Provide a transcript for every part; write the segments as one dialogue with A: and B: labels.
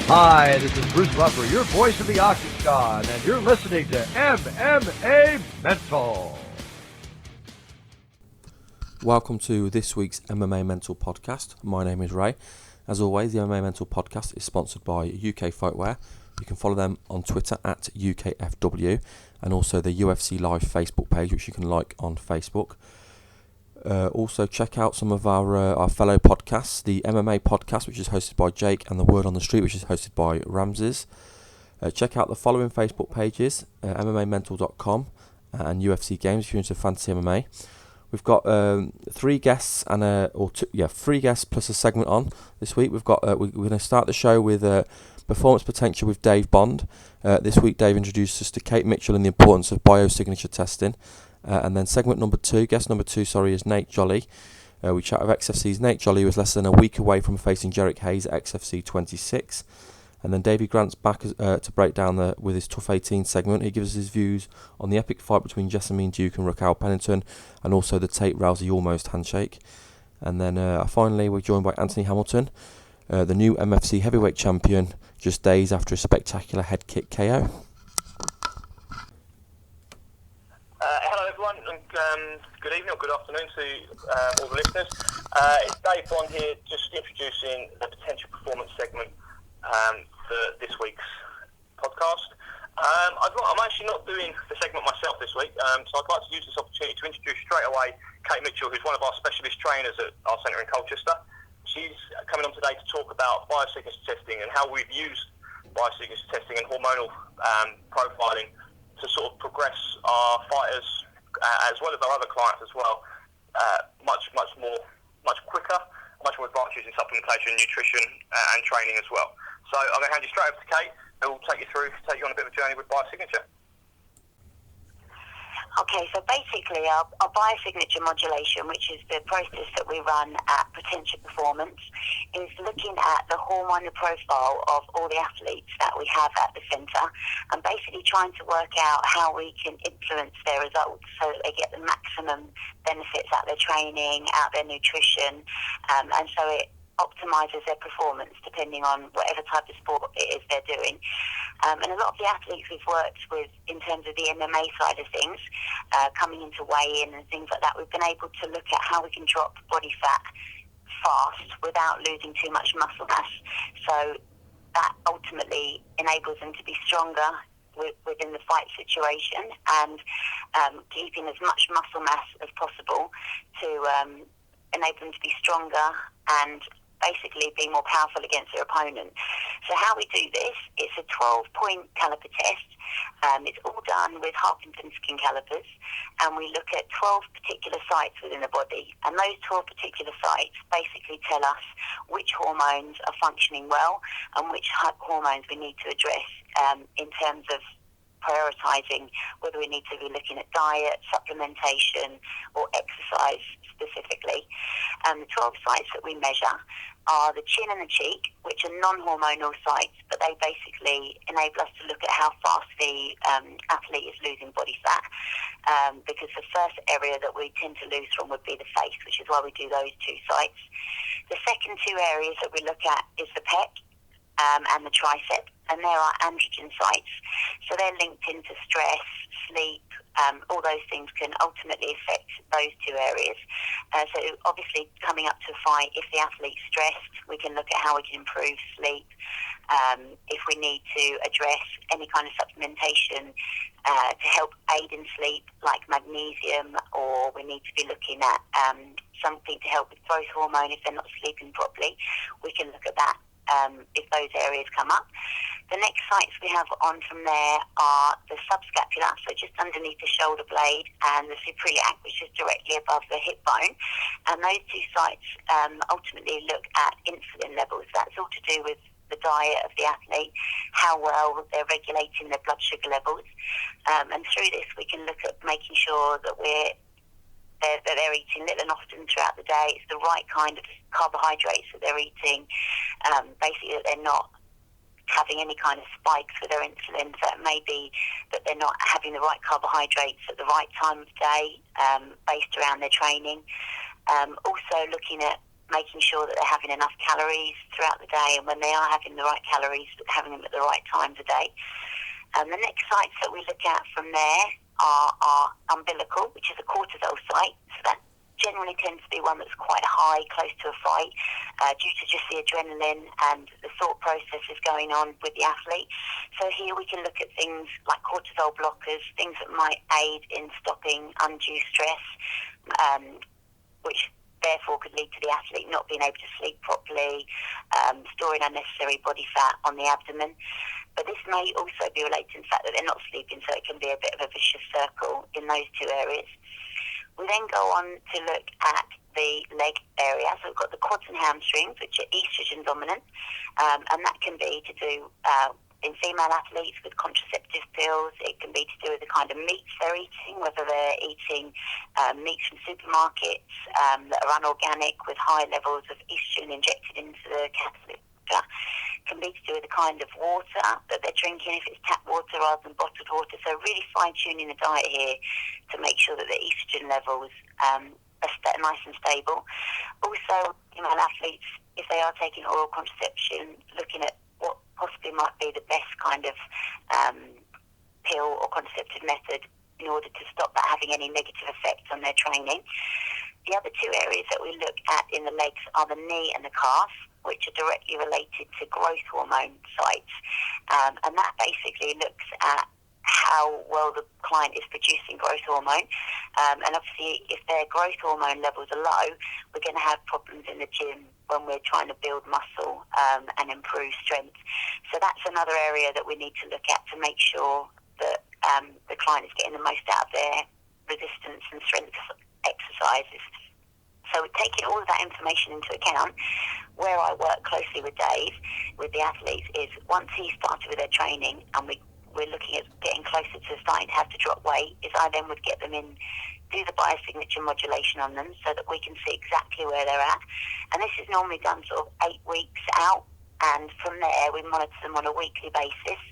A: Hi, this is Bruce Buffer, your voice of the Octagon, and you're listening to MMA Mental.
B: Welcome to this week's MMA Mental podcast. My name is Ray. As always, the MMA Mental podcast is sponsored by UK Fightwear. You can follow them on Twitter at UKFW and also the UFC Live Facebook page, which you can like on Facebook. Also, check out some of our fellow podcasts, the MMA podcast, which is hosted by Jake, and the Word on the Street, which is hosted by Ramses. Check out the following Facebook pages, MMAmental.com and UFC Games if you're into fantasy MMA. We've got three guests three guests plus a segment on this week. We've got we're going to start the show with Performance Potentia with Dave Bond. This week, Dave introduced us to Kate Mitchell and the importance of biosignature testing. And then guest number two, is Nate Jolly. We chat with XFC's Nate Jolly, who was less than a week away from facing Gerric Hayes at XFC 26. And then Davey Grant's back to break down with his Tough 18 segment. He gives us his views on the epic fight between Jessamyn Duke and Raquel Pennington, and also the Tate Rousey almost handshake. And then finally, we're joined by Anthony Hamilton, the new MFC Heavyweight champion, just days after a spectacular head kick KO.
C: Hello everyone, and good evening or good afternoon to all the listeners. It's Dave Bond here, just introducing the Potential Performance segment for this week's podcast. I'm actually not doing the segment myself this week, so I'd like to use this opportunity to introduce straight away Kate Mitchell, who's one of our specialist trainers at our centre in Colchester. She's coming on today to talk about biosignature testing and how we've used biosignature testing and hormonal profiling to sort of progress our fighters, as well as our other clients as well, much quicker, much more advanced using supplementation, nutrition, and training as well. So I'm going to hand you straight over to Kate, who will take you on a bit of a journey with biosignature.
D: Okay, so basically our biosignature modulation, which is the process that we run at Potentia Performance, is looking at the hormonal profile of all the athletes that we have at the centre and basically trying to work out how we can influence their results so that they get the maximum benefits out of their training, out of their nutrition, and so it optimises their performance depending on whatever type of sport it is they're doing. And a lot of the athletes we've worked with in terms of the MMA side of things, coming into weigh-in and things like that, we've been able to look at how we can drop body fat fast without losing too much muscle mass. So that ultimately enables them to be stronger within the fight situation and keeping as much muscle mass as possible to enable them to be stronger and basically be more powerful against their opponent. So how we do this, it's a 12-point caliper test. It's all done with Harpington skin calipers, and we look at 12 particular sites within the body, and those 12 particular sites basically tell us which hormones are functioning well and which hormones we need to address in terms of prioritising whether we need to be looking at diet, supplementation or exercise specifically. The 12 sites that we measure are the chin and the cheek, which are non-hormonal sites, but they basically enable us to look at how fast the athlete is losing body fat, because the first area that we tend to lose from would be the face, which is why we do those two sites. The second two areas that we look at is the pec and the tricep, and there are androgen sites. So they're linked into stress, sleep, all those things can ultimately affect those two areas. So obviously coming up to a fight, if the athlete's stressed, we can look at how we can improve sleep. If we need to address any kind of supplementation to help aid in sleep, like magnesium, or we need to be looking at something to help with growth hormone if they're not sleeping properly, we can look at that if those areas come up. The next sites we have on from there are the subscapular, so just underneath the shoulder blade, and the suprailiac, which is directly above the hip bone. And those two sites ultimately look at insulin levels. That's all to do with the diet of the athlete, how well they're regulating their blood sugar levels. And through this, we can look at making sure that they're eating little and often throughout the day. It's the right kind of carbohydrates that they're eating. Basically, that they're not having any kind of spikes with their insulin. So it may be that they're not having the right carbohydrates at the right time of day, based around their training. Also looking at making sure that they're having enough calories throughout the day, and when they are having the right calories, having them at the right times a day. The next sites that we look at from there are our umbilical, which is a cortisol site. So that generally tends to be one that's quite high, close to a fight, due to just the adrenaline and the thought processes going on with the athlete. So here we can look at things like cortisol blockers, things that might aid in stopping undue stress, which therefore could lead to the athlete not being able to sleep properly, storing unnecessary body fat on the abdomen. But this may also be related to the fact that they're not sleeping, so it can be a bit of a vicious circle in those two areas. We then go on to look at the leg area. So we've got the quads and hamstrings, which are estrogen dominant, and that can be to do in female athletes with contraceptive pills. It can be to do with the kind of meats they're eating, whether they're eating meats from supermarkets that are unorganic with high levels of estrogen injected into the cattle. Can be to do with the kind of water that they're drinking, if it's tap water rather than bottled water. So really fine-tuning the diet here to make sure that the estrogen levels are nice and stable. Also, female athletes, if they are taking oral contraception, looking at what possibly might be the best kind of pill or contraceptive method in order to stop that having any negative effects on their training. The other two areas that we look at in the legs are the knee and the calf, which are directly related to growth hormone sites. And that basically looks at how well the client is producing growth hormone. And obviously, if their growth hormone levels are low, we're going to have problems in the gym when we're trying to build muscle and improve strength. So that's another area that we need to look at to make sure that the client is getting the most out of their resistance and strength exercises. So taking all of that information into account, where I work closely with Dave, with the athletes, is once he started with their training and we're looking at getting closer to starting to have to drop weight, is I then would get them in, do the biosignature modulation on them so that we can see exactly where they're at. And this is normally done sort of 8 weeks out. And from there, we monitor them on a weekly basis,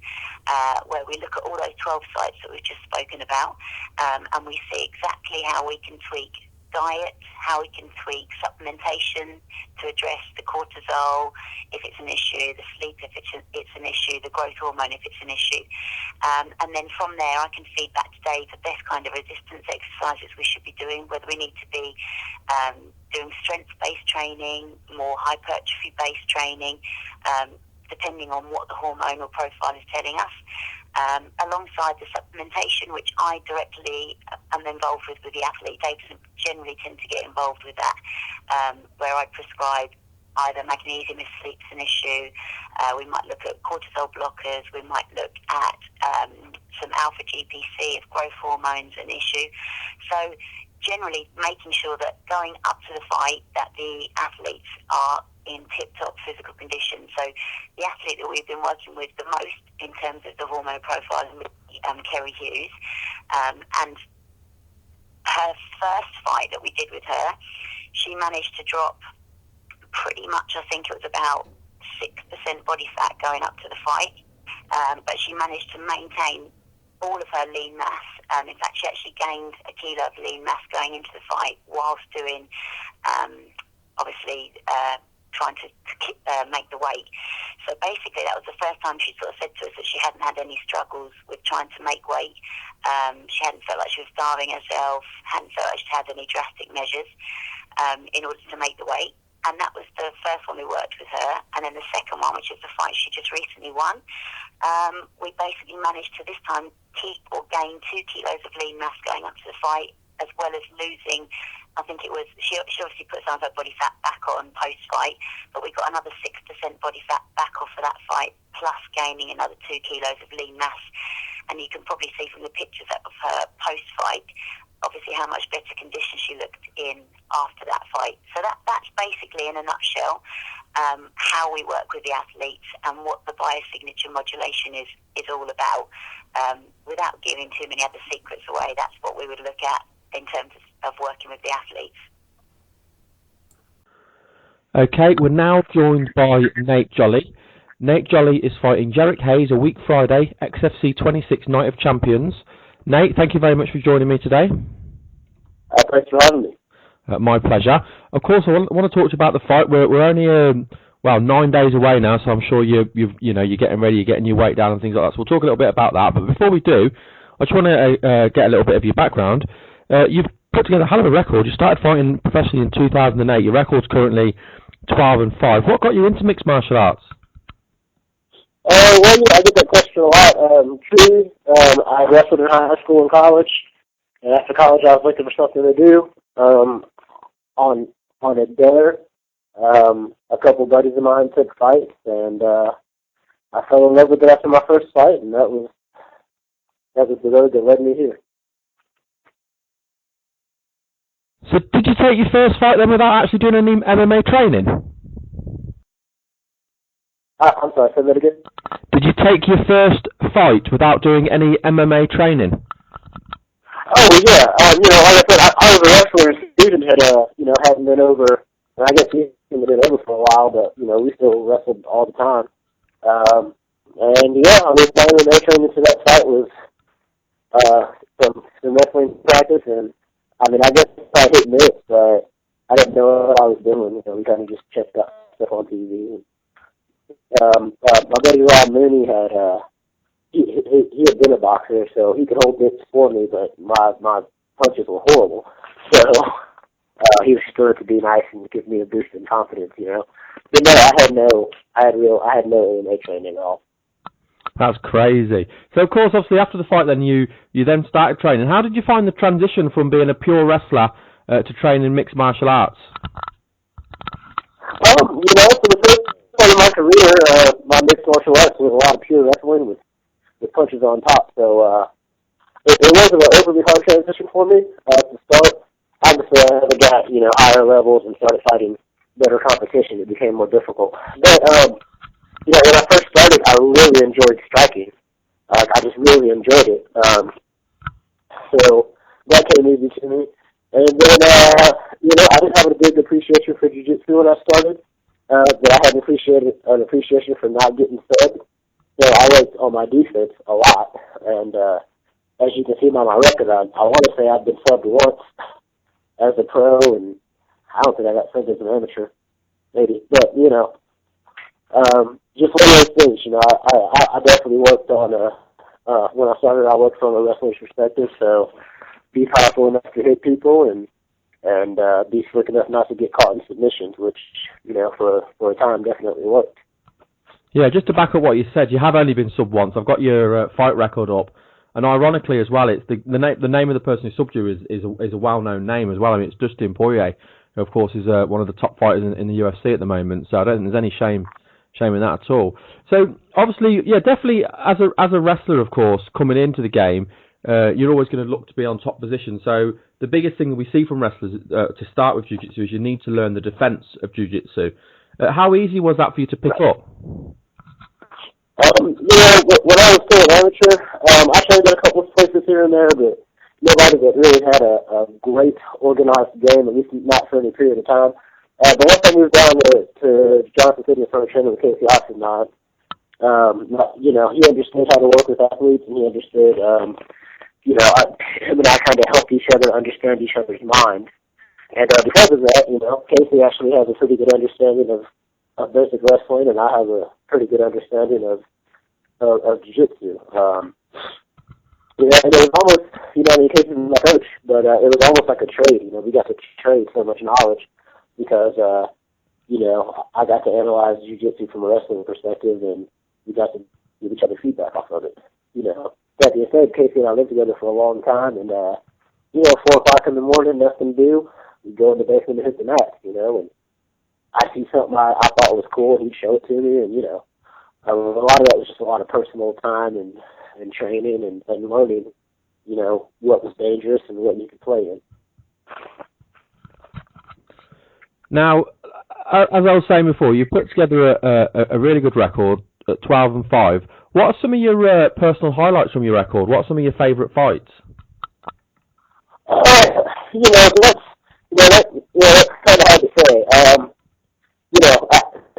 D: where we look at all those 12 sites that we've just spoken about, and we see exactly how we can tweak diet, how we can tweak supplementation to address the cortisol if it's an issue, the sleep if it's an issue, the growth hormone if it's an issue. And then from there, I can feed back to Dave the best kind of resistance exercises we should be doing, whether we need to be doing strength-based training, more hypertrophy-based training, depending on what the hormonal profile is telling us. Alongside the supplementation, which I directly am involved with the athlete. Dave doesn't generally tend to get involved with that, where I prescribe either magnesium if sleep's an issue, we might look at cortisol blockers, we might look at some alpha GPC if growth hormone's an issue. So generally making sure that going up to the fight that the athletes are in tip-top physical condition. So the athlete that we've been working with the most in terms of the hormone profile is Gerric Hayes, and her first fight that we did with her, she managed to drop pretty much, I think it was about 6% body fat going up to the fight, but she managed to maintain all of her lean mass. In fact, she actually gained a kilo of lean mass going into the fight whilst doing, obviously, trying to make the weight. So basically that was the first time she sort of said to us that she hadn't had any struggles with trying to make weight. She hadn't felt like she was starving herself, hadn't felt like she had any drastic measures in order to make the weight. And that was the first one we worked with her. And then the second one, which is the fight she just recently won, we basically managed to this time keep or gain 2 kilos of lean mass going up to the fight, as well as losing, I think it was, she obviously put some of her body fat back on post-fight, but we got another 6% body fat back off of that fight, plus gaining another 2 kilos of lean mass. And you can probably see from the pictures of her post-fight, obviously how much better condition she looked in after that fight. So that's basically, in a nutshell, how we work with the athletes and what the biosignature modulation is all about. Without giving too many other secrets away, that's what we would look at in terms of working with the athletes.
B: Okay, we're now joined by Nate Jolly. Nate Jolly is fighting Gerric Hayes a week Friday, XFC 26 Night of Champions. Nate, thank you very much for joining me today.
E: Thanks for having me.
B: My pleasure. Of course, I want to talk to you about the fight. We're only 9 days away now, so I'm sure you're getting ready, you're getting your weight down and things like that. So we'll talk a little bit about that. But before we do, I just want to get a little bit of your background. You've put together a hell of a record. You started fighting professionally in 2008. Your record's currently 12-5. What got you into mixed martial arts?
E: Well, I get that question a lot. True, I wrestled in high school and college, and after college I was looking for something to do. On a dare, a couple buddies of mine took fights, and I fell in love with it after my first fight, and that was the road that led me here.
B: So did you take your first fight then without actually doing any MMA training?
E: I'm sorry, say that again?
B: Did you take your first fight without doing any MMA training?
E: Oh, yeah. Like I said, I was a wrestler and student hadn't been over, and I guess he hadn't been over for a while, but, we still wrestled all the time. My MMA training to that fight was some wrestling practice, and, I guess I hit and miss, but I didn't know what I was doing. We kind of just checked out stuff on TV. My buddy Rob Mooney had he had been a boxer, so he could hold bits for me, but my punches were horrible. So he was sure to be nice and give me a boost in confidence, But no, I had no MMA training at all.
B: That's crazy. So, of course, obviously, after the fight, then you then started training. How did you find the transition from being a pure wrestler to training mixed martial arts?
E: For the first part of my career, my mixed martial arts was a lot of pure wrestling with punches on top. So it wasn't an overly hard transition for me to start. Obviously, as I got higher levels and started fighting better competition, it became more difficult. But when I first started, I really enjoyed striking. I just really enjoyed it. So that came easy to me. And then, I didn't have a big appreciation for jiu-jitsu when I started, but I had an appreciation for not getting subbed. So I worked on my defense a lot. And as you can see by my record, I want to say I've been subbed once as a pro, and I don't think I got subbed as an amateur, maybe. But, just one of those things, I definitely worked on when I started, I worked from a wrestler's perspective, so be powerful enough to hit people and be slick enough not to get caught in submissions, which, for a time definitely worked.
B: Yeah, just to back up what you said, you have only been subbed once. I've got your fight record up, and ironically as well, it's the name of the person who subbed you is a well-known name as well. It's Dustin Poirier, who of course is one of the top fighters in the UFC at the moment, so I don't think there's any shame in that at all. So obviously, yeah, definitely as a wrestler, of course, coming into the game, you're always going to look to be on top position. So the biggest thing we see from wrestlers to start with jiu-jitsu is you need to learn the defense of jiu-jitsu. How easy was that for you to pick up?
E: When I was still an amateur, I trained at a couple of places here and there, but nobody that really had a great organized game, at least not for any period of time. But once I moved down to Johnson City and started training with Casey Oxenod, he understood how to work with athletes, and he understood, him and I kind of helped each other understand each other's mind. And because of that, Casey actually has a pretty good understanding of basic wrestling, and I have a pretty good understanding of jiu-jitsu. And it was almost, Casey's my coach, but it was almost like a trade. We got to trade so much knowledge because, I got to analyze jiu-jitsu from a wrestling perspective, and we got to give each other feedback off of it. That being said, Casey and I lived together for a long time, and 4 o'clock in the morning, nothing to do. We'd go in the basement and hit the mat, and I'd see something I thought was cool, and he'd show it to me, and, a lot of that was just a lot of personal time and training and learning, what was dangerous and what you could play in.
B: Now, as I was saying before, you put together a really good record at 12-5. What are some of your personal highlights from your record? What are some of your favourite fights? That's
E: kind of hard to say.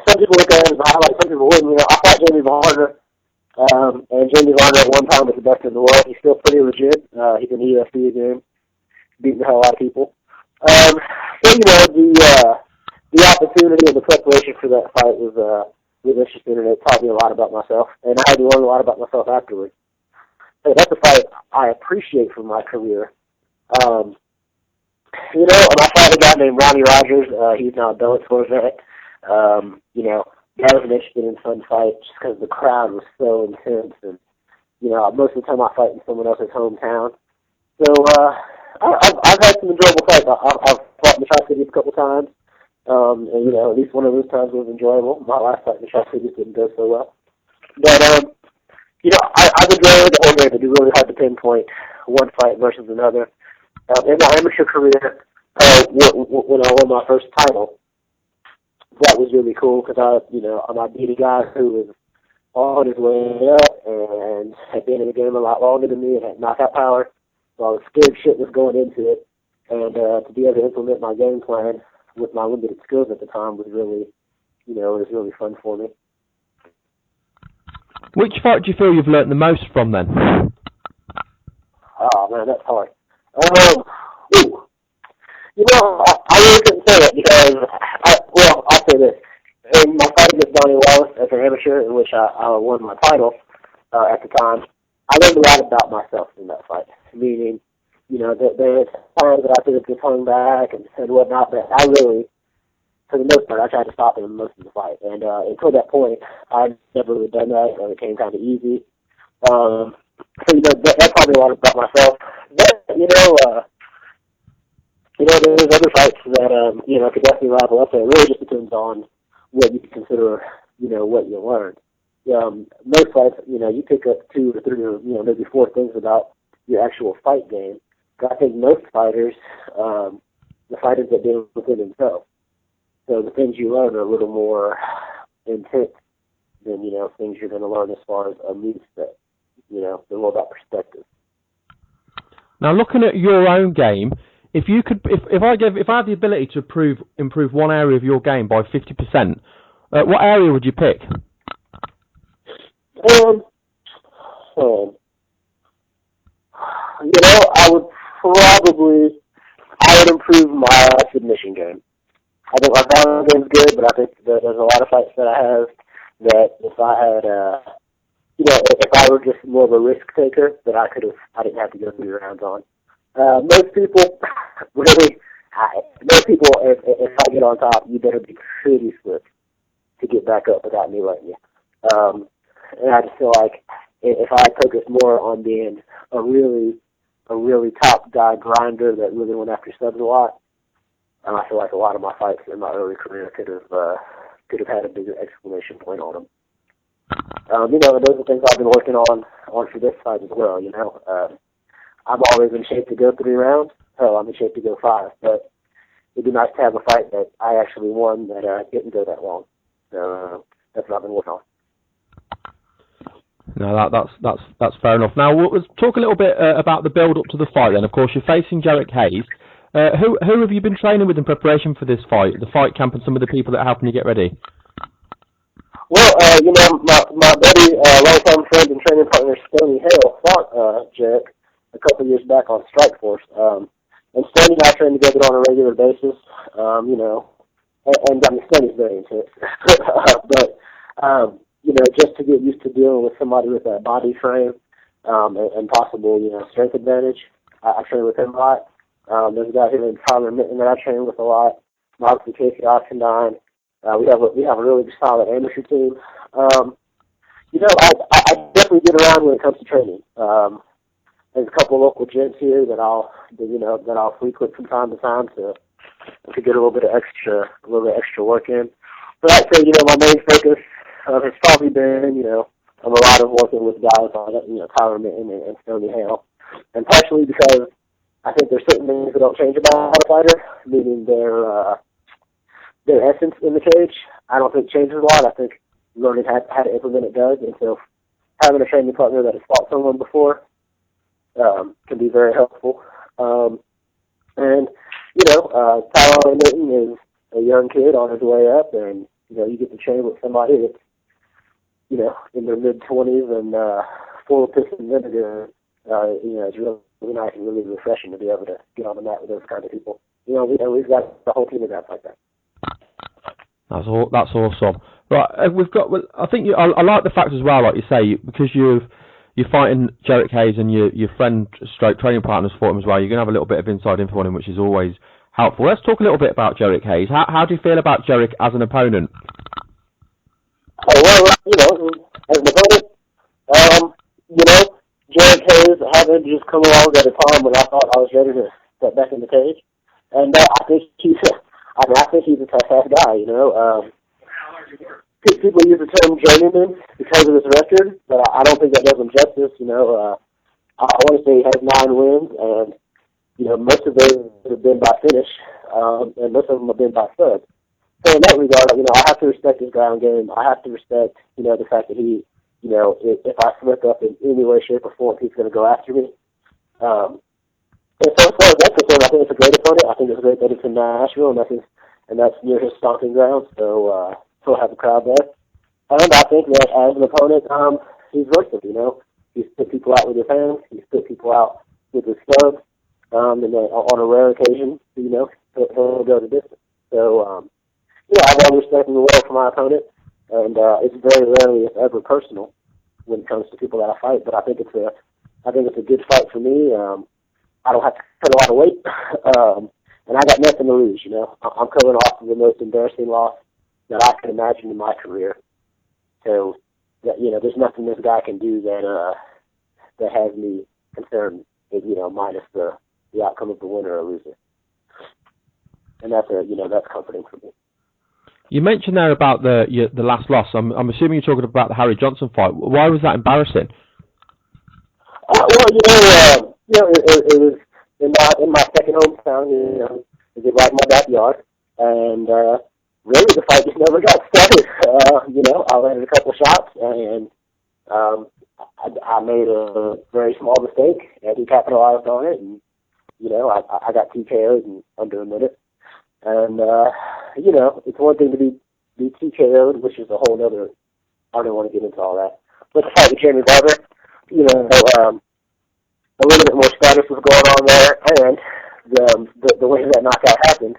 E: Some people look at it as a highlight, some people wouldn't. I fought Jamie Varner, and Jamie Varner at one time was the best in the world. He's still pretty legit. He's in the UFC again, beating the hell out of people. So the preparation for that fight was interesting, and it taught me a lot about myself, and I had to learn a lot about myself afterwards. Hey, that's a fight I appreciate from my career. You know, I fought a guy named Ronnie Rogers. He's now a Bellator vet. You know, that was an interesting and fun fight just because the crowd was so intense, and you know, most of the time I fight in someone else's hometown. So I've had some enjoyable fights. I've fought in the Tri-Cities a couple times, and you know, at least one of those times was enjoyable. My last fight in the Tri-Cities didn't go so well, but you know, I've enjoyed the whole game. It'd be really hard to pinpoint one fight versus another. In my amateur career, when I won my first title, that was really cool because I beat a guy who was on his way up and had been in the game a lot longer than me and had knockout power. So I was scared shitless going into it, and to be able to implement my game plan with my limited skills at the time was really, you know, it was really fun for me.
F: Which fight do you feel you've learnt the most from then?
E: Oh man, that's hard. You know, I really couldn't say it because, I'll say this. In my fight against Donnie Wallace as an amateur, in which I won my title at the time, I learned a lot about myself in that fight. Meaning, you know, there's times that I could have just hung back and whatnot, but I really, for the most part, I tried to stop him most of the fight. And until that point, I'd never really done that, and it came kind of easy. So, you know, that's probably a lot about myself. But, there's other fights that, you know, could definitely rival up there. It really just depends on what you consider, you know, what you learned. Most fights, you know, you pick up 2 or 3 or, you know, maybe 4 things about your actual fight game. But I think most fighters, the fighters that deal within themselves. So the things you learn are a little more intense than, you know, things you're going to learn as far as a move set. You know, they're more about perspective.
F: Now, looking at your own game, if I had the ability to improve one area of your game by 50%, what area would you pick?
E: You know, I would improve my submission game. I think my ground game's good, but I think that there's a lot of fights that I have that if I had, if I were just more of a risk taker, that I didn't have to go 3 rounds on. Most people, if I get on top, you better be pretty swift to get back up without me letting you. And I just feel like if I focus more on being a really top guy grinder that really went after subs a lot, I feel like a lot of my fights in my early career could have had a bigger exclamation point on them. You know, and those are things I've been working on for this fight as well. You know, I'm always in shape to go 3 rounds. Hell, I'm in shape to go 5. But it'd be nice to have a fight that I actually won that didn't go that long. So that's what I've been working on.
F: No, that's fair enough. Now, let's talk a little bit about the build up to the fight. Then, of course, you're facing Gerric Hayes. Who have you been training with in preparation for this fight? The fight camp and some of the people that are helping you get ready.
E: Well, you know, my buddy, longtime friend and training partner, Stoney Hale, fought Gerric a couple years back on Strikeforce. And Stoney and I train together on a regular basis. You know, and I mean, Stoney's very intense, but you know, just to get used to dealing with somebody with a body frame and possible, you know, strength advantage, I train with him a lot. There's a guy here named Tyler Mitten that I train with a lot. Obviously, Casey Oxendine. We have a really solid amateur team. You know, I definitely get around when it comes to training. There's a couple of local gyms here that I'll frequent from time to time to get a little bit extra work in. But I'd say, you know, my main focus has probably been, you know, a lot of working with guys like, you know, Tyler Mitten and Stoney Hale, and partially because I think there's certain things that don't change about a fighter, meaning their essence in the cage. I don't think changes a lot. I think learning how to implement it does, and so having a training partner that has fought someone before can be very helpful. And you know, Tyler Mitten is a young kid on his way up, and you know, you get to train with somebody that's, you know, in their mid-20s and full of piss and vinegar. You know, it's really nice and really refreshing to be able to get on the mat with those kind of people. You know, we've got the whole team of guys like that.
F: That's awesome. Right, I think I like the fact as well, like you say, because you're fighting Gerric Hayes and your friend, stroke training partners fought him as well. You're gonna have a little bit of inside info on him, which is always helpful. Let's talk a little bit about Gerric Hayes. How do you feel about Gerric as an opponent?
E: Oh, well, as an opponent, Gerric Hayes happened to just come along at a time when I thought I was ready to step back in the cage, and I think he's a tough-ass guy. People use the term journeyman because of his record, but I don't think that does him justice. I want to say he has 9 wins, and most of those have been by finish, and most of them have been by subs. So in that regard, I have to respect his ground game. I have to respect, the fact that he, if I slip up in any way, shape, or form, he's going to go after me. And so as far as that's concerned, I think it's a great opponent. I think it's great that it's in Nashville, and that's near his stomping ground. So he'll have a crowd there. And I think that as an opponent, he's versatile. He's put people out with his hands. He's put people out with his subs. And then on a rare occasion, he'll go the distance. So, I have all respect in the world for my opponent, and it's very rarely, if ever, personal when it comes to people that I fight. But I think it's a good fight for me. I don't have to cut a lot of weight, and I got nothing to lose. I'm coming off of the most embarrassing loss that I can imagine in my career. So, there's nothing this guy can do that has me concerned. Minus the outcome of the winner or loser, and that's comforting for me.
F: You mentioned there about the last loss. I'm assuming you're talking about the Harry Johnson fight. Why was that embarrassing?
E: It was in my second hometown. It was right in my backyard, and really the fight just never got started. I landed a couple shots, and I made a very small mistake, and he capitalized on it, and I got TKO'd in under a minute. And, it's one thing to be TKO'd, which is a whole other, I don't want to get into all that. But the fight with Jamie Barber, a little bit more status was going on there, and the way that knockout happened,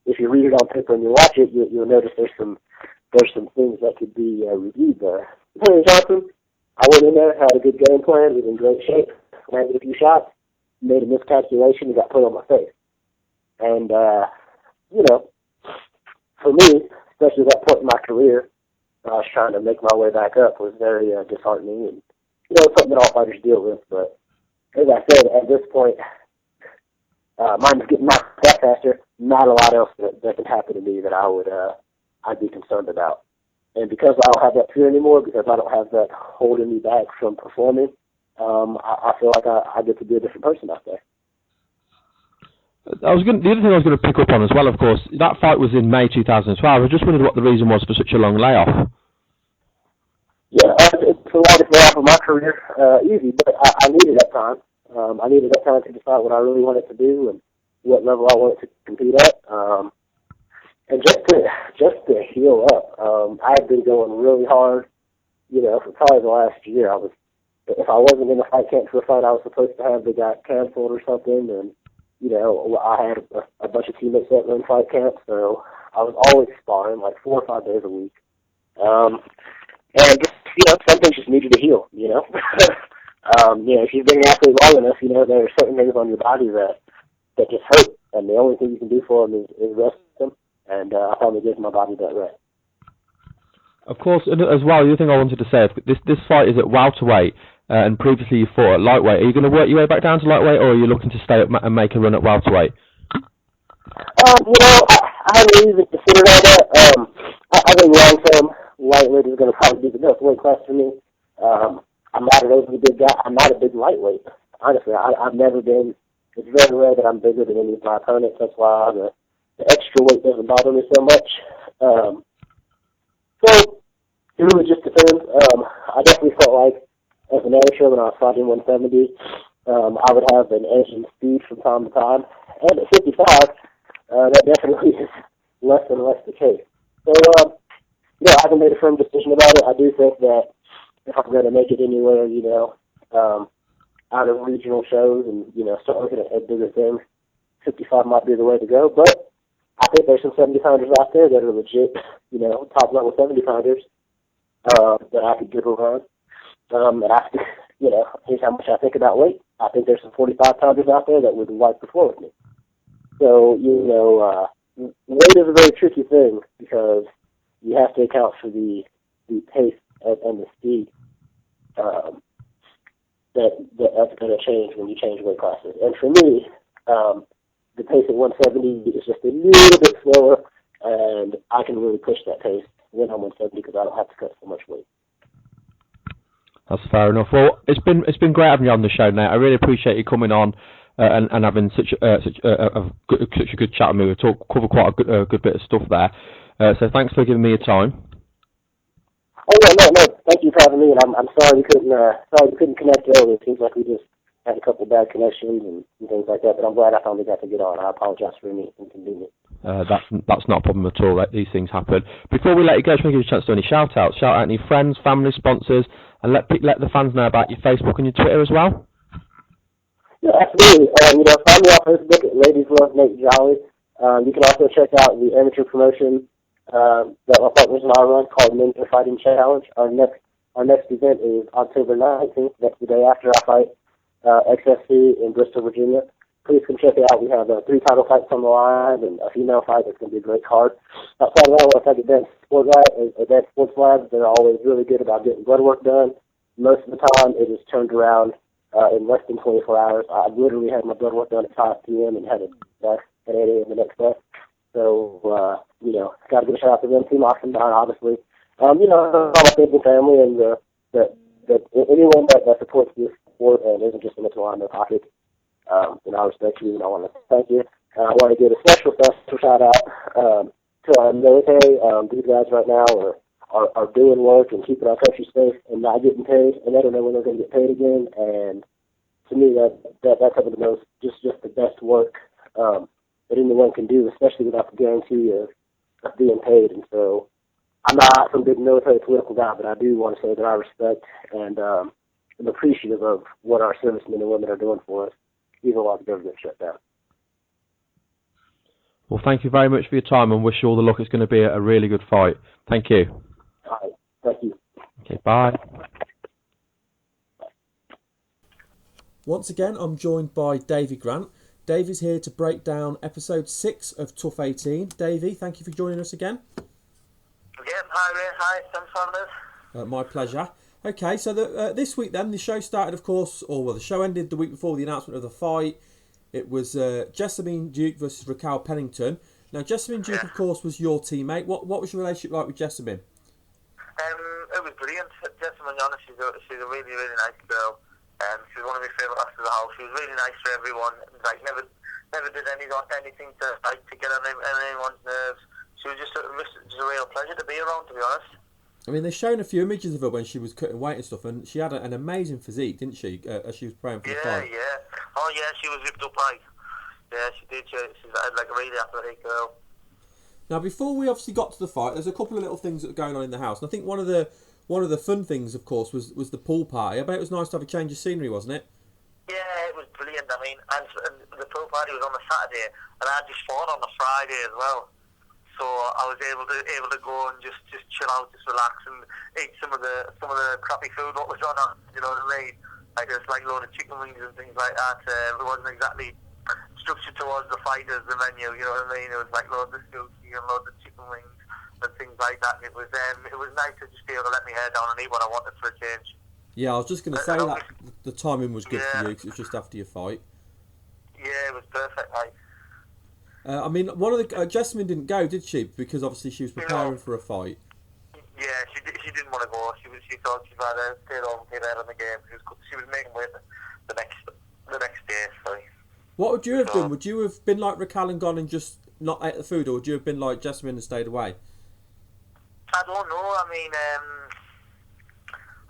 E: if you read it on paper and you watch it, you'll notice there's some things that could be reviewed there. Harry Johnson, I went in there, had a good game plan, was in great shape, landed a few shots, made a miscalculation, and got put on my face. And, for me, especially at that point in my career, I was trying to make my way back up, was very disheartening, and, something that all fighters deal with. But as I said, at this point, mine was getting knocked out faster, not a lot else that could happen to me that I'd be concerned about. And because I don't have that fear anymore, because I don't have that holding me back from performing, I feel like I get to be a different person out there.
F: The other thing I was going to pick up on as well, of course, that fight was in May 2012. I just wondered what the reason was for such a long layoff.
E: Yeah, it's the longest layoff of my career, easy, but I needed that time. I needed that time to decide what I really wanted to do and what level I wanted to compete at. And just to heal up. I had been going really hard, for probably the last year. If I wasn't in the fight camp for a fight I was supposed to have, they got canceled or something, and I had a bunch of teammates that run fight camps, so I was always sparring, like 4 or 5 days a week. And just, some things just needed to heal, if you've been an athlete long enough, there are certain things on your body that just hurt, and the only thing you can do for them is rest them, and I finally gave my body that rest.
F: Of course, and as well, the other thing I wanted to say, this fight is at welterweight, and previously you fought at lightweight. Are you going to work your way back down to lightweight, or are you looking to stay up and make a run at welterweight?
E: I haven't even considered all that. I think long-term, lightweight is going to probably be the best weight class for me. I'm not an overly big guy. I'm not a big lightweight. Honestly, I've never been. It's very rare that I'm bigger than any of my opponents. That's why the extra weight doesn't bother me so much. So it really just depends. I definitely felt like, as an amateur, when I was fighting 170, I would have an edge in speed from time to time. And at 55, that definitely is less and less the case. So, I haven't made a firm decision about it. I do think that if I'm going to make it anywhere, out of regional shows and, start looking at bigger things, 55 might be the way to go. But I think there's some 70-pounders out there that are legit, top level 70-pounders that I could give a run. And I, here's how much I think about weight. I think there's some 45-pounders out there that would wipe the floor with me. So, weight is a very tricky thing because you have to account for the pace and the speed that's going to change when you change weight classes. And for me, the pace at 170 is just a little bit slower, and I can really push that pace when I'm 170 because I don't have to cut so much weight.
F: That's fair enough. Well, it's been great having you on the show, Nate. I really appreciate you coming on and having such a good chat with me. We covered quite a good bit of stuff there. So thanks for giving me your time.
E: Oh no. Thank you for having me, and I'm sorry we couldn't connect earlier. It seems like we just had a couple of bad connections and things like that. But I'm glad I finally got to get on. I apologize for any inconvenience.
F: That's not a problem at all. These things happen. Before we let you go, just want to give you a chance to do any shout outs. Shout out any friends, family, sponsors, and let the fans know about your Facebook and your Twitter as well.
E: Yeah, absolutely. Find me on Facebook at Ladies Love Nate Jolly. You can also check out the amateur promotion that my partners and I run called Men's Fighting Challenge. Our next event is October 19th. That's the day after I fight XFC in Bristol, Virginia. Please come check it out. We have 3 title fights on the line and a female fight. It's going to be a great card. Outside of that, I think Advanced Sports Labs, they're always really good about getting blood work done. Most of the time, it is turned around in less than 24 hours. I literally had my blood work done at 5 p.m. and had it back at 8 a.m. the next day. So, got to give a shout out to them. Team Oxen Down, obviously. All my friends and family and anyone that supports this sport and isn't just in it to line their pocket. I respect you and I want to thank you. I want to give a special shout out to our military. These guys right now are doing work and keeping our country safe and not getting paid, and they don't know when they're going to get paid again. And to me, that's some of the most just the best work that anyone can do, especially without the guarantee of being paid. And so, I'm not some big military political guy, but I do want to say that I respect and am appreciative of what our servicemen and women are doing for us, even while the government shut down.
F: Well, thank you very much for your time and wish you all the luck. It's going to be a really good fight. Thank you.
E: All right. Thank you.
F: Okay, bye.
B: Once again, I'm joined by Davey Grant. Davey's here to break down episode 6 of Tough 18. Davey, thank you for joining us again.
C: Yeah, hi Ray, hi, thanks for having us.
B: My pleasure. Okay, so this week then, the show started, of course, the show ended the week before the announcement of the fight. It was Jessamyn Duke versus Raquel Pennington. Now, Jessamyn Duke, of course, was your teammate. What was your relationship like with Jessamyn?
C: It was brilliant. Jessamyn, honestly, she's a really, really nice girl. She was one of my favourite lasses of the house. She was really nice to everyone. Like, never did anything to get on anyone's nerves. She was just a real pleasure to be around, to be honest.
B: I mean, they've shown a few images of her when she was cutting weight and stuff, and she had an amazing physique, didn't she, as she was praying for the fight?
C: Yeah. Oh, yeah, she was ripped up like. Yeah, she did. She's like a really athletic girl.
B: Now, before we obviously got to the fight, there's a couple of little things that are going on in the house, and I think one of the fun things, of course, was the pool party. I bet it was nice to have a change of scenery, wasn't it?
C: Yeah, it was brilliant. I mean, and the pool party was on a Saturday, and I just fought on the Friday as well. So I was able to go and just chill out, just relax, and eat some of the crappy food what was on it. You know what I mean? Like there's like a load of chicken wings and things like that. It wasn't exactly structured towards the fighters, the menu. You know what I mean? It was like loads of sushi and loads of chicken wings and things like that. It was nice to just be able to let my hair down and eat what I wanted for a change.
B: Yeah, I was just going to say that the timing was good for you because it was just after your fight.
C: Yeah, it was perfect.
B: I mean, one of the Jessamyn didn't go, did she? Because obviously she was preparing for a fight.
C: Yeah, she didn't want to go. She thought she'd rather stay home and get out on the game. She was making weight the next day. Sorry.
B: What would you have done? Would you have been like Raquel and gone and just not ate the food, or would you have been like Jessamyn and stayed away?
C: I don't know. I mean,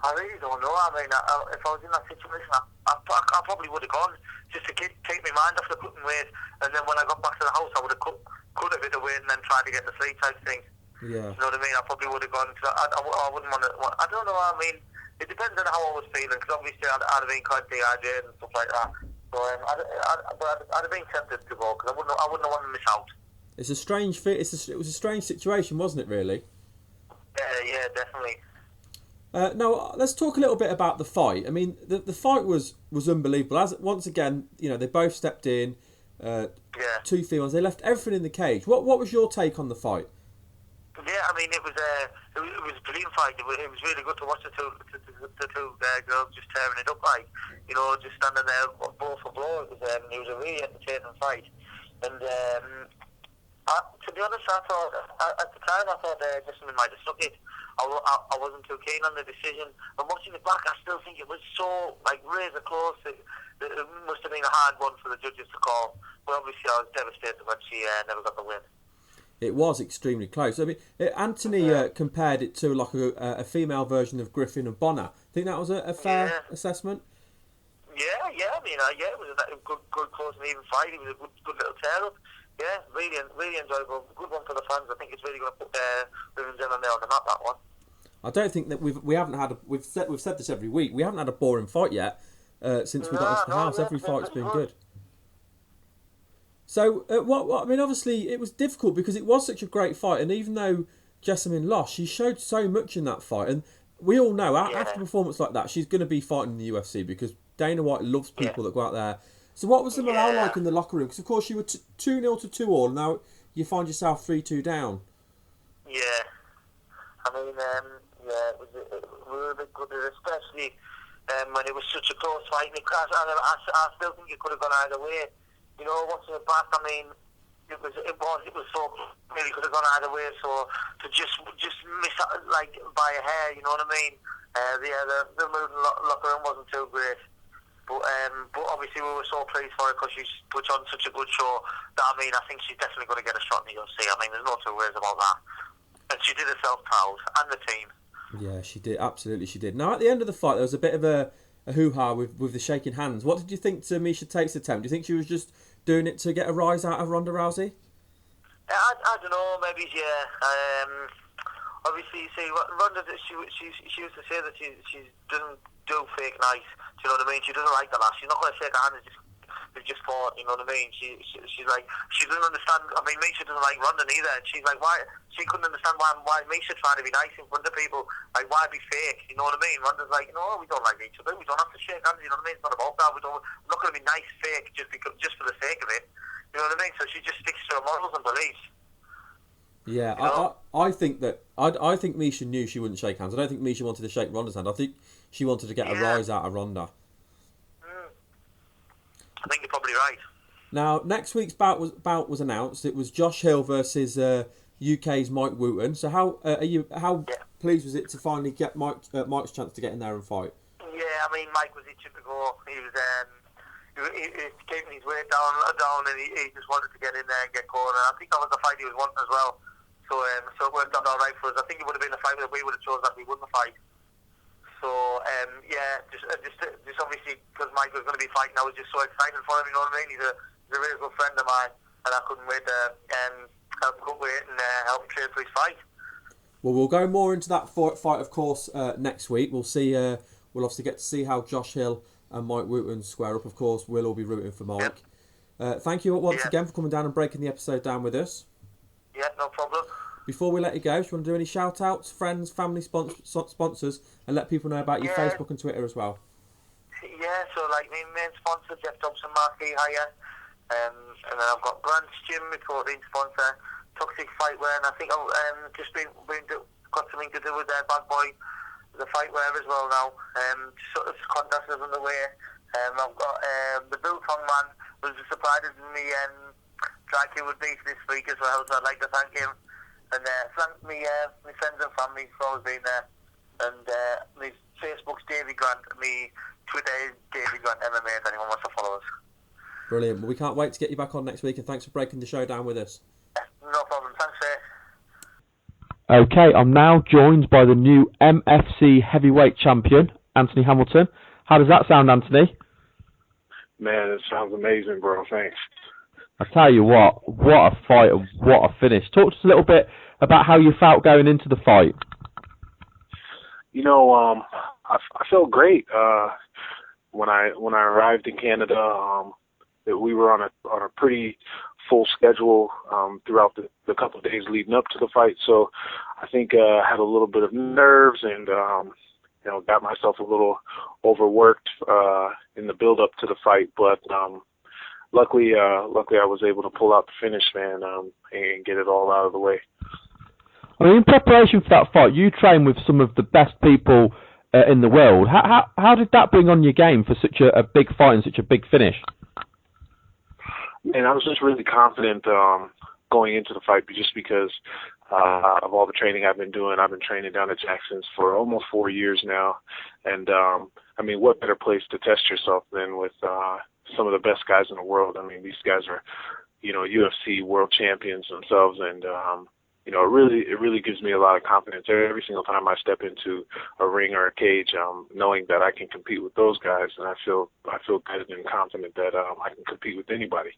C: I really don't know. I mean, if I was in that situation, I probably would have gone just to take my mind off the cutting weight, and then when I got back to the house, I would have cut a bit of weight and then tried to get the sleep type thing.
B: Yeah.
C: You know what I mean? I probably would have gone. I wouldn't want to. I don't know. I mean, it depends on how I was feeling, because obviously I'd have been quite dehydrated and stuff like that. So I'd have been tempted to go because I wouldn't want to miss out.
B: It's a strange fit. It was a strange situation, wasn't it? Really.
C: Yeah, definitely.
B: Now let's talk a little bit about the fight. I mean, the fight was unbelievable. As once again, they both stepped in. Two females. They left everything in the cage. What was your take on the fight?
C: Yeah, I mean, it was a brilliant fight. It was really good to watch the two girls just tearing it up, just standing there blow for blow. It was a really entertaining fight. And to be honest, I thought at the time Jessamyn might have stuck it. I wasn't too keen on the decision. And watching it back, I still think it was so razor close. It must have been a hard one for the judges to call. But obviously, I was devastated when she never got the win.
B: It was extremely close. I mean, Anthony compared it to like a female version of Griffin and Bonner. Think that was a fair assessment? Yeah.
C: I mean, it was a good, close and even fight. It was a good little tear-up. Yeah, really enjoyable. Good one for the fans. I think it's really going to put women's MMA on the map, that one.
B: I don't think that we haven't had we've said this every week. We haven't had a boring fight yet since we got into the house. Every fight's been good. So what I mean, obviously it was difficult because it was such a great fight, and even though Jessamyn lost, she showed so much in that fight, and we all know after a performance like that, she's going to be fighting in the UFC because Dana White loves people that go out there. So what was the morale like in the locker room? Because of course you were 2-0 to 2-2, now you find yourself 3-2 down.
C: Yeah, I mean, it was a bit good, especially when it was such a close fight. I still think it could have gone either way. Watching it back, I mean, it was so really could have gone either way. So to just miss by a hair, you know what I mean? The mood in the locker room wasn't too great. But obviously we were so pleased for her because she's put on such a good show that, I mean, I think she's definitely going to get a shot in the UFC. I mean, there's no two ways about that. And she did herself proud, and the team. Yeah,
B: she did. Absolutely, she did. Now, at the end of the fight, there was a bit of a hoo-ha with the shaking hands. What did you think to Miesha Tate's attempt? Do you think she was just doing it to get a rise out of Ronda Rousey?
C: I don't know, maybe, yeah. Obviously, you see, Ronda, she used to say that she doesn't do fake nice, do you know what I mean? She doesn't like the lash. She's not going to shake her hand and just fought, you know what I mean? She's like, she doesn't understand. I mean, Miesha doesn't like Ronda either, and she's like, why? She couldn't understand why Miesha trying to be nice in front of people, like, why be fake, you know what I mean? Ronda's like, no, we don't like each other, we don't have to shake hands, you know what I mean? It's not about that, we're not going to be nice fake just for the sake of it, you know what I mean? So she just sticks to her morals and beliefs.
B: Yeah, I think that I think Miesha knew she wouldn't shake hands. I don't think Miesha wanted to shake Ronda's hand. I think she wanted to get a rise out of Ronda.
C: I think you're probably right.
B: Now, next week's bout was announced. It was Josh Hill versus UK's Mike Wooten. So how pleased was it to finally get Mike's chance to get in there and fight?
C: Yeah, I mean, Mike was itching to go. He was keeping his weight down, and he just wanted to get in there and get going. And I think that was the fight he was wanting as well. So it worked out all right for us. I think it would have been a fight that we would have chosen if we won the fight. So just obviously because Mike was going to be fighting, I was just so excited for him. You know what I mean? He's a really good friend of mine, and I couldn't wait to help him and help him train for his fight.
B: Well, we'll go more into that fight, of course, next week. We'll see. We'll obviously get to see how Josh Hill and Mike Wooten square up. Of course, we'll all be rooting for Mike. Yep. Thank you once again for coming down and breaking the episode down with us.
C: Yeah, no problem.
B: Before we let you go, do you want to do any shout-outs, friends, family, sponsors, and let people know about your Facebook and Twitter as well?
C: Yeah, so like my main sponsor, Jeff Thompson, Marquee Hire, and then I've got Grant's Gym, my protein sponsor, Toxic Fightwear, and I think I've just got something to do with Bad Boy, the Fightwear as well now. Sort of contest is on the way. I've got the Biltong Man, who's supplied me track with beef this week as well, so I'd like to thank him. And thank me friends and family for always being there. And my Facebook's Davey Grant, and my Twitter is Davey Grant MMA if anyone wants to follow us.
B: Brilliant. Well, we can't wait to get you back on next week, and thanks for breaking the show down with us.
C: No problem. Thanks, sir.
F: Okay, I'm now joined by the new MFC Heavyweight Champion, Anthony Hamilton. How does that sound, Anthony?
G: Man, it sounds amazing, bro. Thanks.
F: I tell you what a fight and what a finish. Talk to us a little bit about how you felt going into the fight.
G: You know, I felt great when I arrived in Canada. That we were on a pretty full schedule throughout the couple of days leading up to the fight. So I think I had a little bit of nerves and, got myself a little overworked in the build up to the fight. But luckily I was able to pull out the finish, man, and get it all out of the way.
F: I mean, in preparation for that fight, you train with some of the best people in the world. How did that bring on your game for such a big fight and such a big finish?
G: And I was just really confident going into the fight just because of all the training I've been doing. I've been training down at Jackson's for almost 4 years now. And, what better place to test yourself than with some of the best guys in the world? I mean, these guys are, UFC world champions themselves, and it really gives me a lot of confidence every single time I step into a ring or a cage, knowing that I can compete with those guys, and I feel good and confident that I can compete with anybody.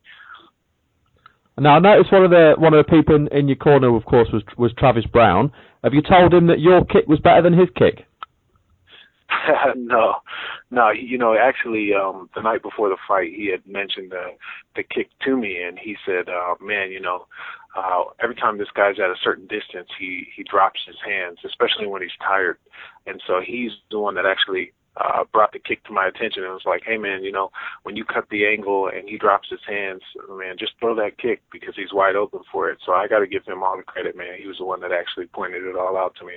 F: Now, I noticed one of the people in your corner, of course, was Travis Brown. Have you told him that your kick was better than his kick?
G: No. Actually, the night before the fight, he had mentioned the kick to me, and he said, man, every time this guy's at a certain distance, he drops his hands, especially when he's tired. And so he's the one that actually brought the kick to my attention and was like, hey, man, when you cut the angle and he drops his hands, man, just throw that kick because he's wide open for it. So I got to give him all the credit, man. He was the one that actually pointed it all out to me.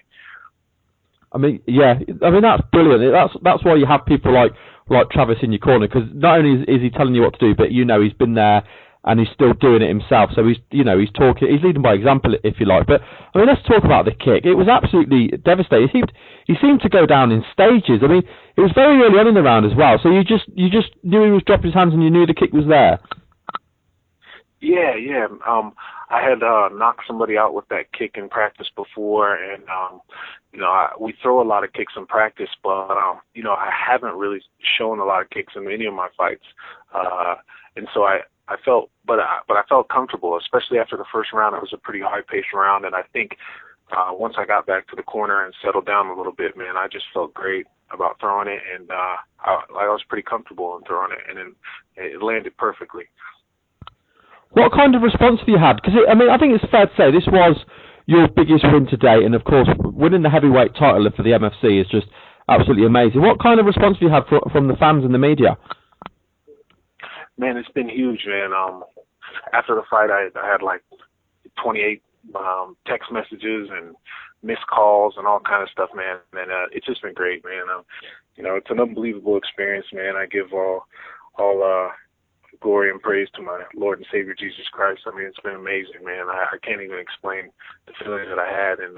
F: I mean, yeah. I mean, that's brilliant. That's why you have people like Travis in your corner, because not only is he telling you what to do, but he's been there and he's still doing it himself. So he's leading by example, if you like. But I mean, let's talk about the kick. It was absolutely devastating. He seemed to go down in stages. I mean, it was very early on in the round as well. So you just knew he was dropping his hands and you knew the kick was there.
G: Yeah. I had knocked somebody out with that kick in practice before, and we throw a lot of kicks in practice, but I haven't really shown a lot of kicks in any of my fights, and so I felt, but I felt comfortable, especially after the first round. It was a pretty high-paced round, and I think once I got back to the corner and settled down a little bit, man, I just felt great about throwing it, and I was pretty comfortable in throwing it, and it landed perfectly.
F: What kind of response have you had? Because I think it's fair to say this was your biggest win to date, and of course, winning the heavyweight title for the MFC is just absolutely amazing. What kind of response have you had from the fans and the media?
G: Man, it's been huge, man. After the fight, I had like 28 text messages and missed calls and all kind of stuff, man. And it's just been great, man. It's an unbelievable experience, man. I give all glory and praise to my Lord and Savior Jesus Christ. I mean, it's been amazing, man. I can't even explain the feeling that I had, and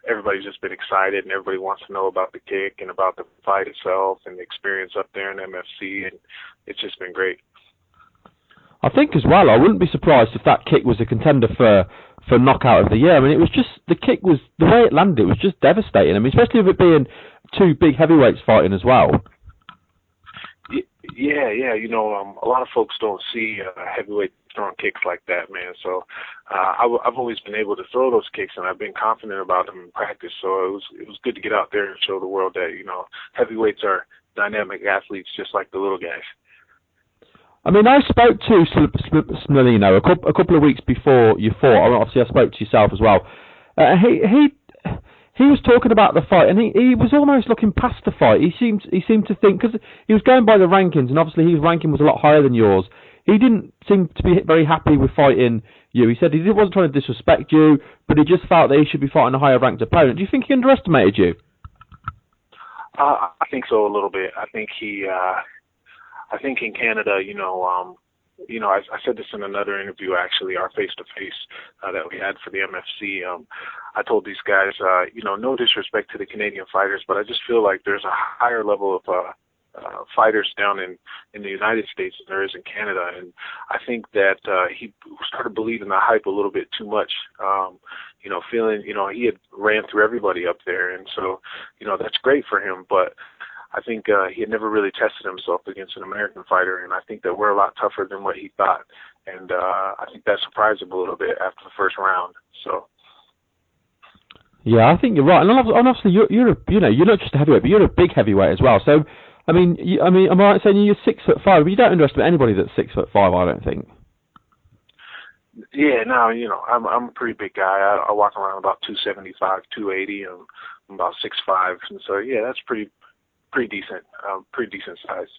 G: everybody's just been excited, and everybody wants to know about the kick and about the fight itself and the experience up there in MFC, and it's just been great.
F: I think as well, I wouldn't be surprised if that kick was a contender for knockout of the year. I mean, it was just, the kick was, the way it landed, it was just devastating. I mean, especially with it being two big heavyweights fighting as well.
G: Yeah. A lot of folks don't see heavyweight throwing kicks like that, man. So I've always been able to throw those kicks, and I've been confident about them in practice. So it was good to get out there and show the world that heavyweights are dynamic athletes, just like the little guys.
F: I mean, I spoke to Smolino a couple of weeks before you fought. Obviously, I spoke to yourself as well. He was talking about the fight, and he was almost looking past the fight. He seemed to think, because he was going by the rankings, and obviously his ranking was a lot higher than yours. He didn't seem to be very happy with fighting you. He said he wasn't trying to disrespect you, but he just felt that he should be fighting a higher ranked opponent. Do you think he underestimated you?
G: I think so, a little bit. I think I think in Canada, I said this in another interview, actually, our face-to-face that we had for the MFC. I told these guys, no disrespect to the Canadian fighters, but I just feel like there's a higher level of fighters down in the United States than there is in Canada. And I think that he started believing the hype a little bit too much, feeling, he had ran through everybody up there. And so, that's great for him. But I think he had never really tested himself against an American fighter, and I think that we're a lot tougher than what he thought. And I think that surprised him a little bit after the first round. So.
F: Yeah, I think you're right. And obviously, you're not just a heavyweight, but you're a big heavyweight as well. So, I mean, am I right saying you're 6'5"? But you don't underestimate anybody that's 6'5", I don't think.
G: Yeah, now, I'm a pretty big guy. I walk around about 275, 280, and I'm about 6'5", and so yeah, that's pretty decent, pretty decent size.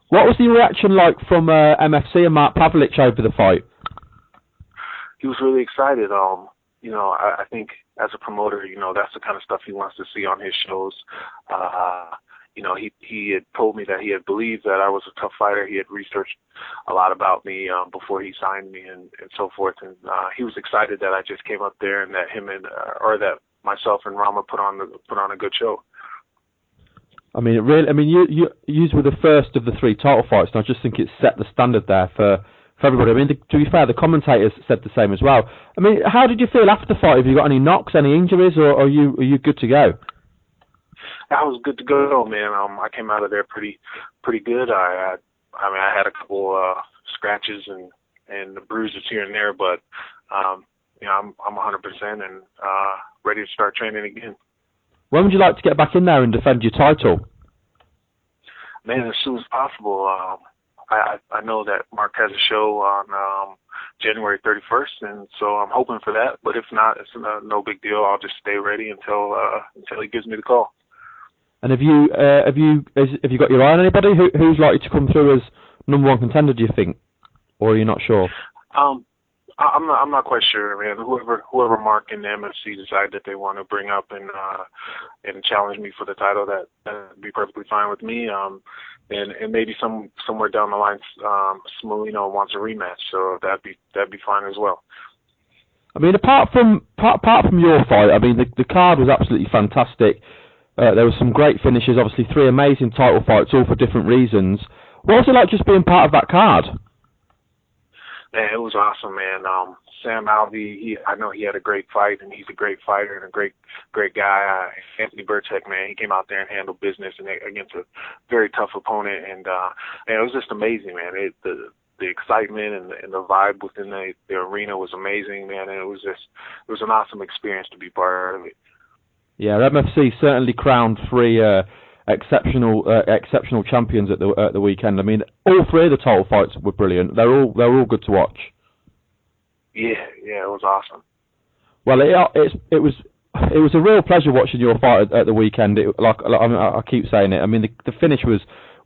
F: What was the reaction like from MFC and Mark Pavlich over the fight?
G: He was really excited. I think as a promoter, that's the kind of stuff he wants to see on his shows. He had told me that he had believed that I was a tough fighter. He had researched a lot about me before he signed me and so forth. And he was excited that I just came up there and that that myself and Rama put on a good show.
F: I mean, you were the first of the 3 title fights, and I just think it set the standard there for everybody. I mean, to be fair, the commentators said the same as well. I mean, how did you feel after the fight? Have you got any knocks, any injuries, or are you good to go?
G: I was good to go, man. I came out of there pretty good. I had a couple scratches and bruises here and there, but I'm 100% and ready to start training again.
F: When would you like to get back in there and defend your title?
G: Man, as soon as possible. I know that Mark has a show on January 31st, and so I'm hoping for that. But if not, it's no big deal. I'll just stay ready until he gives me the call.
F: And have you got your eye on anybody who's likely to come through as number 1 contender? Do you think, or are you not sure?
G: I'm not quite sure, man. Whoever Mark and the MFC decide that they want to bring up and challenge me for the title, that'd be perfectly fine with me. And maybe somewhere down the line, Smolino wants a rematch, so that'd be fine as well.
F: I mean, apart from your fight, I mean, the card was absolutely fantastic. There were some great finishes, obviously 3 amazing title fights, all for different reasons. What was it like just being part of that card?
G: Man, it was awesome, man. Sam Alvey, I know he had a great fight, and he's a great fighter and a great guy. Anthony Burchek, man, he came out there and handled business against a very tough opponent, and it was just amazing, man. The excitement and the vibe within the arena was amazing, man, and it was an awesome experience to be part of it.
F: Yeah, MFC certainly crowned 3 exceptional champions at the weekend. I mean, all 3 of the title fights were brilliant. They're all good to watch. Yeah,
G: it was awesome.
F: Well, it was a real pleasure watching your fight at the weekend. I keep saying it. I mean, the finish was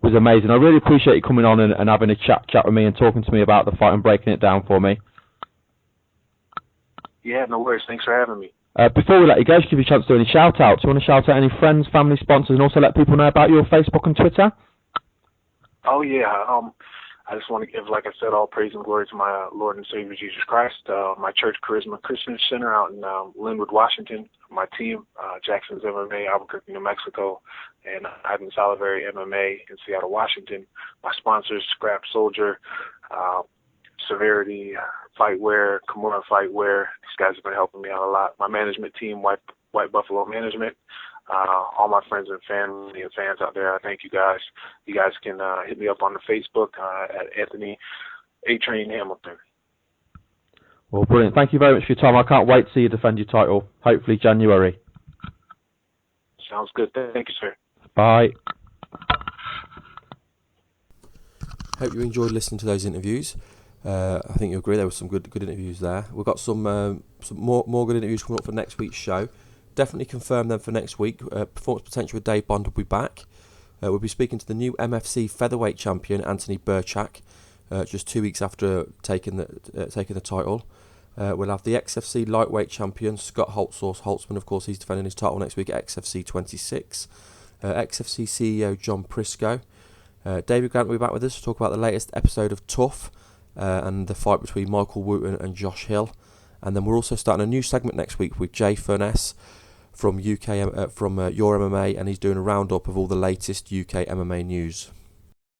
F: amazing. I really appreciate you coming on and having a chat with me and talking to me about the fight and breaking it down for me.
G: Yeah, no worries. Thanks for having me.
F: Before we let you go, just give you a chance to do any shout-outs. Do you want to shout out any friends, family, sponsors, and also let people know about your Facebook and Twitter?
G: Oh, yeah. I just want to give, like I said, all praise and glory to my Lord and Savior Jesus Christ, my church, Charisma Christian Center out in Linwood, Washington, my team, Jackson's MMA, Albuquerque, New Mexico, and Ivan Salivary MMA in Seattle, Washington. My sponsors, Scrap Soldier, Severity, Fightwear, Kimura Fightwear. These guys have been helping me out a lot. My management team, White Buffalo Management, all my friends and family and fans out there, I thank you guys. You guys can hit me up on the Facebook at Anthony A-Train Hamilton.
F: Well, brilliant. Thank you very much for your time. I can't wait to see you defend your title, hopefully January.
G: Sounds good. Thank you, sir.
F: Bye.
B: Hope you enjoyed listening to those interviews. I think you'll agree there were some good interviews there. We've got some more good interviews coming up for next week's show. Definitely confirm them for next week. Performance Potential with Dave Bond will be back. We'll be speaking to the new MFC Featherweight champion Anthony Burchak, just 2 weeks after taking the title. We'll have the XFC Lightweight champion Scott Holtzman, of course, he's defending his title next week at XFC 26. XFC CEO John Prisco. Davey Grant will be back with us to talk about the latest episode of Tough and the fight between Michael Wooten and Josh Hill. And then we're also starting a new segment next week with Jay Furness from Your MMA, and he's doing a roundup of all the latest UK MMA news.